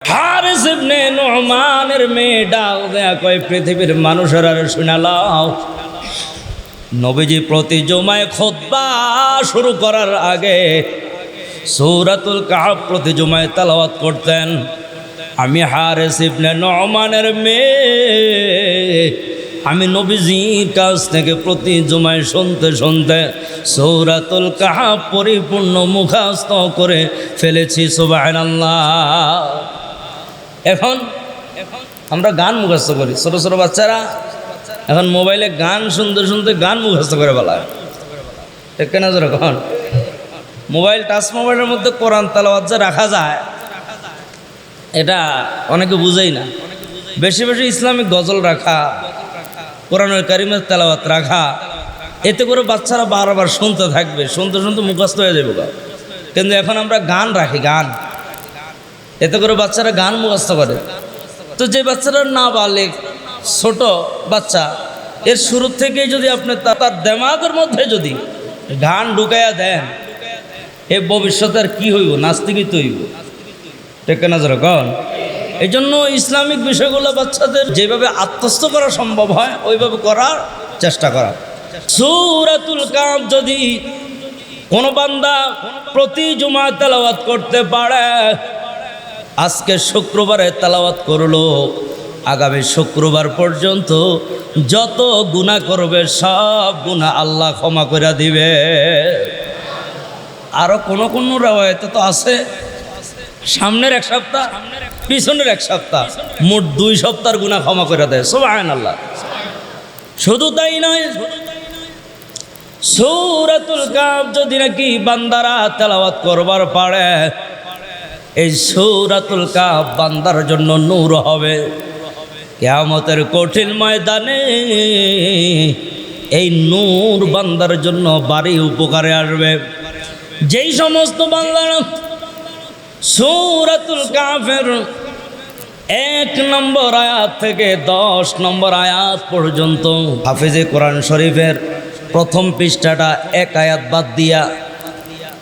হারিস ইবনে নুমানের মেয়ে ডাক দেয়া কয় পৃথিবীর মানুষেরা শুনালাও, নবীজি প্রতি জুমায় খুতবা শুরু করার আগে সূরাতুল কাহফ প্রতি জুমায় তেলাওয়াত করতেন। আমি হারিস ইবনে নুমানের মেয়ে, আমি নবীজির কাছ থেকে প্রতি জুমায় শুনতে শুনতে সূরাতুল কাহফ পরিপূর্ণ মুখস্থ করে ফেলেছি। সুবহানাল্লাহ। এখন আমরা গান মুখস্থ করি, ছোটো ছোটো বাচ্চারা এখন মোবাইলে গান শুনতে শুনতে গান মুখস্থ করে বলায়, ঠিক না? যখন মোবাইল টাচ মোবাইলের মধ্যে কোরআন তেলাওয়াত যে রাখা যায়, এটা অনেকে বুঝেই না। বেশি বেশি ইসলামিক গজল রাখা, কোরআনুল কারীমের তেলাওয়াত রাখা, এতে করে বাচ্চারা বারবার শুনতে থাকবে, শুনতে শুনতে মুখস্থ হয়ে যাবে। কিন্তু এখন আমরা গান রাখি, গান, এতে করে বাচ্চারা গান মুখস্থ করে। তো যে বাচ্চারা না বালেগ, ছোট বাচ্চা, এর শুরু থেকেই যদি আপনি তার দেমাগের মধ্যে যদি গান ঢুকাইয়া দেন, এ ভবিষ্যতে আর কি হইব? নাস্তিকই তো হইব, ঠিক না? যেরকম এই জন্য ইসলামিক বিষয়গুলো বাচ্চাদের যেভাবে আত্মস্থ করা সম্ভব হয় ওইভাবে করার চেষ্টা করা। সূরাতুল কাহফ যদি কোনো বান্দা প্রতি জুমা তেলাওয়াত করতে পারে, আজকে শুক্রবারে তেলাওয়াত করলো, আগামী শুক্রবার পর্যন্ত যত গুনাহ করবে সব গুনাহ আল্লাহ ক্ষমা করে দিবে। আরো কোন কোন রাওয়ায়াতে তো আছে সামনের এক সপ্তাহ পিছনের এক সপ্তাহ, মোট 2 সপ্তাহের গুনাহ ক্ষমা করে দেয়। সুবহানাল্লাহ। শুধু তাই নয়, সূরাতুল কাহফ যদি নাকি বান্দারা তেলাওয়াত করবার পারে, এই সূরাতুল কাহফ বান্দার জন্য নূর হবে। কিয়ামতের কঠিন ময়দানে এই নূর বান্দার জন্য ভারী উপকারে আসবে। যেই সমস্ত বান্দারা সূরাতুল কাহফের 1 নম্বর আয়াত থেকে 10 নম্বর আয়াত পর্যন্ত হাফেজে কোরআন শরীফের প্রথম পৃষ্ঠাটা 1 আয়াত বাদ দিয়া,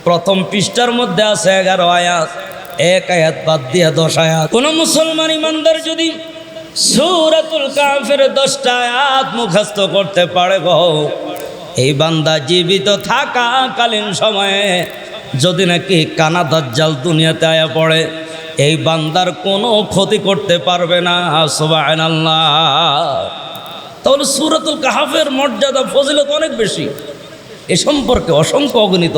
প্রথম পৃষ্ঠার মধ্যে আছে 11 আয়াত, 1 আয়াত বাদ দিয়া 10 আয়াত। কোন মুসলমান ইমানদার যদি সূরাতুল কাহফের 10টা আয়াত মুখস্থ করতে পারে গো, এই বান্দা জীবিত থাকাকালীন সময়ে যদি নাকি কানা দাজ্জাল দুনিয়াতে আয়া পড়ে, এই বান্দার কোনো ক্ষতি করতে পারবে না। সুবহানাল্লাহ। তাহলে সূরাতুল কাহফের মর্যাদা ফজিলত অনেক বেশি। এ সম্পর্কে অসংখ্য অগণিত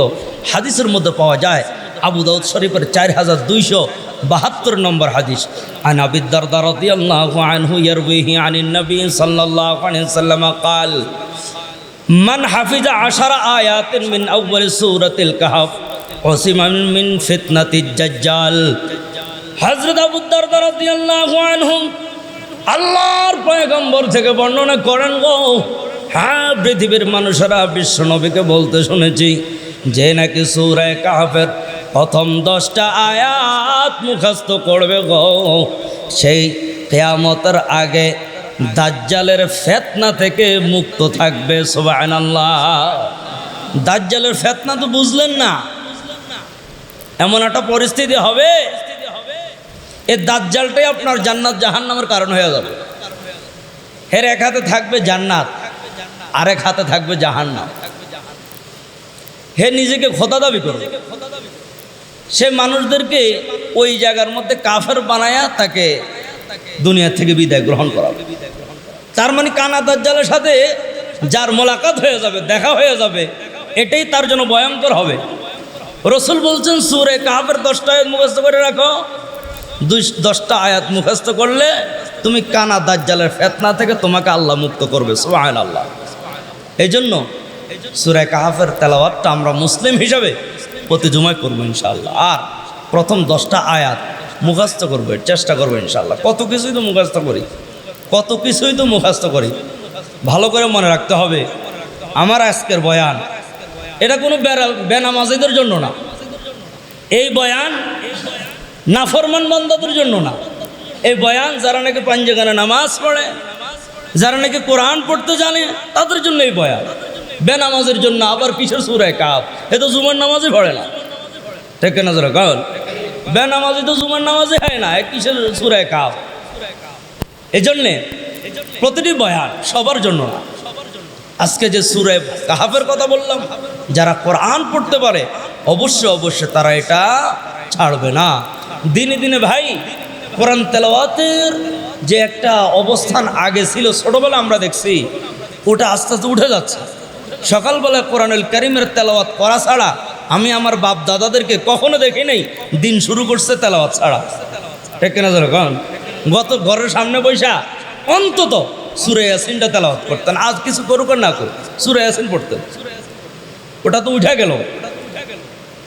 হাদিসের মধ্যে পাওয়া যায়। আবু দাউদ শরীফের 4272 নম্বর হাদিস, আন আবি দারদা রাদিয়াল্লাহু আনহু ইয়ারবিহি আনিন নবী সাল্লাল্লাহু আলাইহি ওয়াসাল্লাম قال মান হাফিজা 10 আয়াতিন মিন আউয়াল সূরাতিল কাহফ উসিমা মিন ফিতনাতিজ দাজ্জাল। হযরত আবু দারদা রাদিয়াল্লাহু আনহু আল্লাহর পয়গম্বর থেকে বর্ণনা করেন গো, হ্যাঁ, পৃথিবীর মানুষেরা বিশ্ব নবীকে বলতে শুনেছি যে নাকি সূরা কাহফের প্রথম 10টা আয়াত মুখস্থ করবে গো, সেই কিয়ামতের আগে দাজ্জালের ফিতনা থেকে মুক্ত থাকবে। সুবহানাল্লাহ। দাজ্জালের ফিতনা তো বুঝলেন না, এমন একটা পরিস্থিতি হবে, এই দাজ্জালটাই আপনার জান্নাত জাহান্নামের কারণ হয়ে যাবে। এর এক হাতে থাকবে জান্নাত, আরেক হাতে থাকবে জাহান্নাম। হে নিজেকে খোদা দাবি করবে, সে মানুষদেরকে ওই জায়গার মধ্যে কাফের বানায়া তাকে দুনিয়া থেকে বিদায় গ্রহণ করাবে। তার মানে কানা দাজ্জালের সাথে যার মোলাকাত হয়ে যাবে, দেখা হয়ে যাবে, এটাই তার জন্য ভয়ঙ্কর হবে। রাসূল বলছেন সূরা কাহফের 10টা আয়াত মুখস্থ করে রাখো। 10টা আয়াত মুখস্থ করলে তুমি কানা দাজ্জালের ফিতনা থেকে তোমাকে আল্লাহ মুক্ত করবে। সুবহানাল্লাহ। এই জন্য সূরা কাহফের তেলাওয়াতটা আমরা মুসলিম হিসাবে প্রতি জুমায় করবো ইনশাআল্লাহ। আর প্রথম 10টা আয়াত মুখস্থ করবো, চেষ্টা করবো ইনশাআল্লাহ। কত কিছুই তো মুখস্থ করি, কত কিছুই তো মুখস্থ করি। ভালো করে মনে রাখতে হবে, আমার আজকের বয়ান এটা কোনো বেনামাজিদের জন্য না, এই বয়ান নাফরমান বান্দাদের জন্য না। এই বয়ান যারা নাকি পাঞ্জেগানে নামাজ পড়ে, যারা নাকি কোরআন পড়তে জানে, তাদের জন্য এই বয়ান। বেনামাজের জন্য আবার কিসের সূরা কাহফ? এ তো জুমার নামাজই পড়ে না, ঠিক না? যারা কারণ বেনামাজি তো জুমার নামাজে হয় না, কিসের সূরা কাহফ? এজন্যে প্রতিটি বয়ান সবার জন্য না। আজকে যে সূরা কাহফের কথা বললাম, যারা কোরআন পড়তে পারে অবশ্যই তারা এটা ছাড়বে না। দিনে দিনে ভাই কোরআন তেলাওয়াতের যে একটা অবস্থান আগে ছিল, ছোটবেলা আমরা দেখছি, ওটা আস্তে আস্তে উঠে যাচ্ছে। সকালবেলা কোরআনুল কারীমের তেলাওয়াত করা ছাড়া আমি আমার বাপ দাদাদেরকে কখনো দেখি নাই দিন শুরু করছে তেলাওয়াত ছাড়া। ঠিক কিনা যখন গত ঘরের সামনে বৈশা অন্তত সূরা ইয়াসিনটা তেলাওয়াত করতেন, আজ কিছু করুক আর না করুক সূরা ইয়াসিন পড়তেন। ওটা তো উঠে গেল।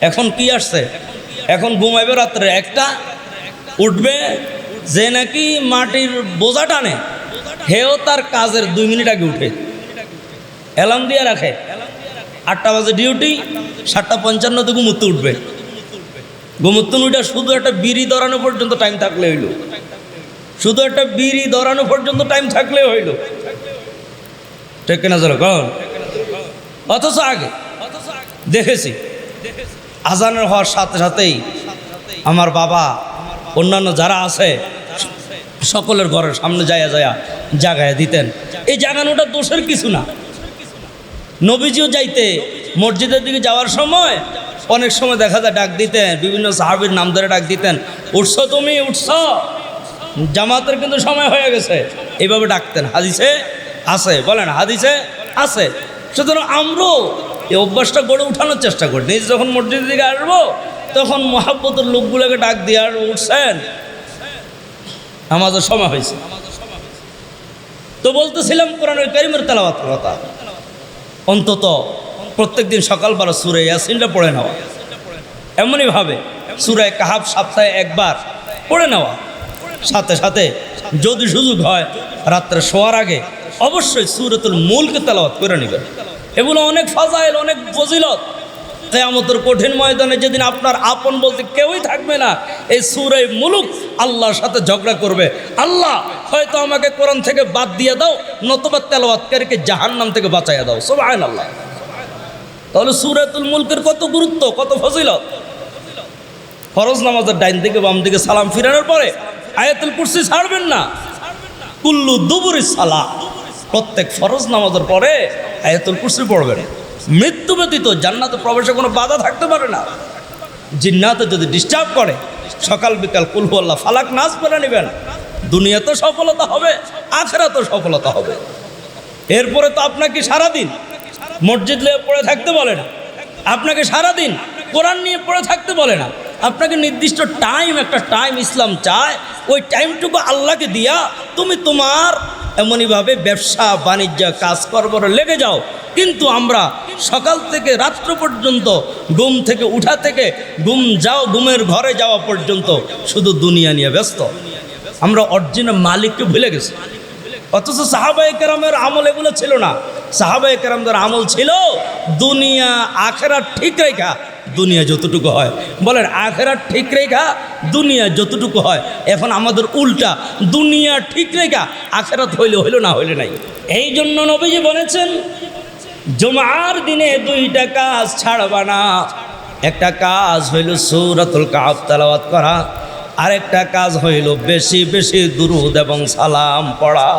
এখন কি আসছে? এখন ঘুমাইবে রাত্রে একটা, উঠবে যে নাকি মাটির বোঝা টানে, হেও তার কাজের 2 মিনিট আগে উঠে অ্যালার্ম দিয়ে রাখে। 8টা বাজে ডিউটি, 7:55 ঘুমুতে উঠবে। ঘুমুতে উঠে শুধু একটা বিড়ি ধরানো পর্যন্ত টাইম থাকলে হইল, শুধু একটা বিড়ি ধরানো পর্যন্ত টাইম থাকলে হইল। ঠিক কিনা চলো কন? অথচ আগে দেখেছি আজানের হওয়ার সাথে সাথেই আমার বাবা অন্যান্য যারা আছে সকলের ঘরের সামনে জাগায় দিতেন। এই জাগানোটা দোষের কিছু না। নবীজিও যাইতে মসজিদের দিকে যাওয়ার সময় অনেক সময় দেখা যায় ডাক দিতেন, বিভিন্ন সাহাবীর নাম ধরে ডাক দিতেন, উঠছো তুমি, উঠছো, জামাতের কিন্তু সময় হয়ে গেছে, এইভাবে ডাকতেন। হাদিসে আছে, বলেন হাদিসে আছে। সুতরাং আমরাও এই অভ্যাসটা গড়ে উঠানোর চেষ্টা করি। নিজে যখন মসজিদের দিকে আসবো তখন মহাব্বতের লোকগুলোকে ডাক দিয়ে, আর উঠছেন, আমাদের সময় হয়েছে। তো বলতেছিলাম কোরআনুল কারীমের তেলাওয়াতের কথা। অন্তত প্রত্যেক দিন সকালবেলা সূরা ইয়াসিনটা পড়ে নেওয়া, এমনইভাবে সূরা কাহফ সপ্তাহে একবার পড়ে নেওয়া, সাথে সাথে যদি সুযোগ হয় রাত্রে শোয়ার আগে অবশ্যই সূরাতুল মুলক তেলাওয়াত করে নেবেন। এগুলো অনেক ফাজাইল, অনেক ফজিলত। কিয়ামতের কঠিন ময়দানে যেদিন আপনার আপন বলতে কেউই থাকবে না, এই সূরা মুলক আল্লাহর সাথে ঝগড়া করবে, আল্লাহ হয়তো আমাকে কোরআন থেকে বাদ দিয়ে দাও, নতুবা তেলাওয়াতকারীকে জাহান্নাম থেকে বাঁচাইয়া দাও। সুবহানাল্লাহ। তাহলে সূরাতুল মুলকের কত গুরুত্ব, কত ফজিলত। ফরজ নামাজের ডাইন দিকে বাম দিকে সালাম ফিরানোর পরে আয়াতুল কুরসি ছাড়বেন না। কুল্লু দুবুরি সালাহ, প্রত্যেক ফরজ নামাজের পরে আয়াতুল কুরসি পড়বেন। মৃত্যু ব্যতীত জান্নাতে প্রবেশে কোনো বাধা থাকতে পারে না। জিন্নাতে যদি ডিস্টার্ব করে সকাল বিকাল কুল হুয়াল্লাহ ফালাক নাস পড়ে নেবেন, দুনিয়াতে সফলতা হবে, আখিরাতেও সফলতা হবে। এরপরে তো আপনাকে সারাদিন মসজিদ নিয়ে পড়ে থাকতে বলে না, আপনাকে সারাদিন কোরআন নিয়ে পড়ে থাকতে বলে না, আপনাকে নির্দিষ্ট একটা টাইম ইসলাম চায়। ওই টাইমটুকু আল্লাহকে দিয়া তুমি তোমার এমনইভাবে ব্যবসা বাণিজ্য কাজ করবার লেগে যাও। কিন্তু আমরা সকাল থেকে রাত্র পর্যন্ত, ঘুম থেকে উঠা থেকে ঘুমের ঘরে যাওয়া পর্যন্ত শুধু দুনিয়া নিয়ে ব্যস্ত। আমরা অরিজিনাল মালিককে ভুলে গেছি। অথচ সাহাবায়ে কেরামের আমল এগুলো ছিল না। সাহাবায়ে কেরামদের আমল ছিল দুনিয়া আখিরাত ঠিক রেখা, দুনিয়া যতটুকু হয়, বলেন আখিরাত ঠিক রেখা দুনিয়া যতটুকু হয়। এখন আমাদের উল্টা, দুনিয়া ঠিক রেখা আখিরাত হইলে হইল, না হইলে নাই। এই জন্য নবীজি বলেছেন জুমার দিনে 2টা কাজ ছাড়বা না। একটা কাজ হইল সূরাতুল কাহফ তেলাওয়াত করা, আরেকটা কাজ হইল বেশি বেশি দুরূদ এবং সালাম পড়া।